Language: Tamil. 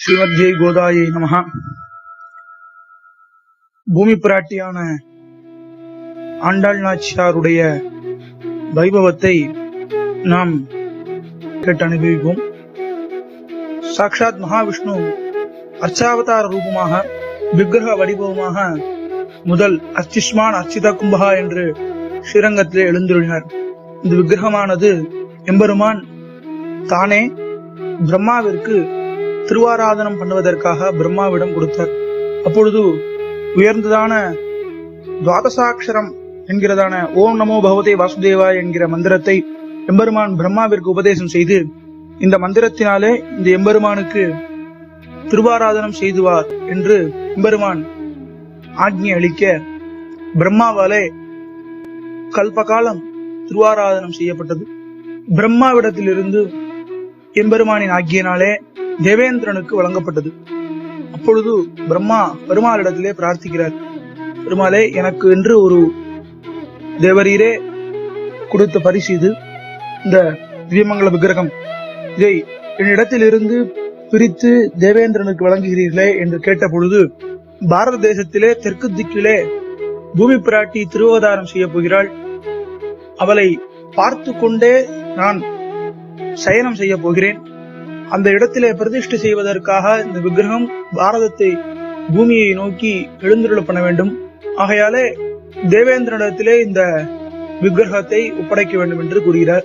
ஸ்ரீமத்ஜை கோதாயை நமஹ. பூமி பிராட்டியான ஆண்டாள் நாச்சியாருடைய வைபவத்தை நாம் கேட்டு அனுபவிப்போம். சாக்ஷாத் மகாவிஷ்ணு அர்ச்சாவதார ரூபமாக விக்கிரக வடிவமாக முதல் அர்ச்சிஷ்மான் அர்ச்சித கும்பகா என்று ஸ்ரீரங்கத்திலே எழுந்துள்ளார். இந்த விக்கிரகமானது எம்பெருமான் தானே பிரம்மாவிற்கு திருவாராதனம் பண்ணுவதற்காக பிரம்மாவிடம் கொடுத்தார். அப்பொழுது உயர்ந்ததான துவாதசாட்சரம் என்கிறதான ஓம் நமோ பகவதே வாசுதேவா என்கிற மந்திரத்தை எம்பெருமான் பிரம்மாவிற்கு உபதேசம் செய்து, இந்த மந்திரத்தினாலே இந்த எம்பெருமானுக்கு திருவாராதனம் செய்துவார் என்று எம்பெருமான் ஆக்ஞை அளிக்க, பிரம்மாவாலே கல்பகாலம் திருவாராதனம் செய்யப்பட்டது. பிரம்மாவிடத்திலிருந்து எம்பெருமானின் ஆக்கியினாலே தேவேந்திரனுக்கு வழங்கப்பட்டது. அப்பொழுது பிரம்மா பெருமாளிடத்திலே பிரார்த்திக்கிறார், பெருமாளே, எனக்கு என்று ஒரு தேவரீரே கொடுத்த பரிசு இது, இந்த திவ்யமங்கல விக்கிரகம், இதை என்னிடத்திலிருந்து பிரித்து தேவேந்திரனுக்கு வழங்குகிறீர்களே என்று கேட்ட பொழுது, பாரத தேசத்திலே தெற்கு திக்கிலே பூமி பிராட்டி திருவதாரம் செய்ய போகிறாள், அவளை பார்த்து கொண்டே நான் சயனம் செய்ய போகிறேன், அந்த இடத்திலே பிரதிஷ்டை செய்வதற்காக இந்த விக்கிரகம் பாரதத்தை பூமியை நோக்கி எழுந்துருள பண்ண வேண்டும், ஆகையாலே தேவேந்திரனிடத்திலே இந்த விக்கிரகத்தை ஒப்படைக்க வேண்டும் என்று கூறுகிறார்.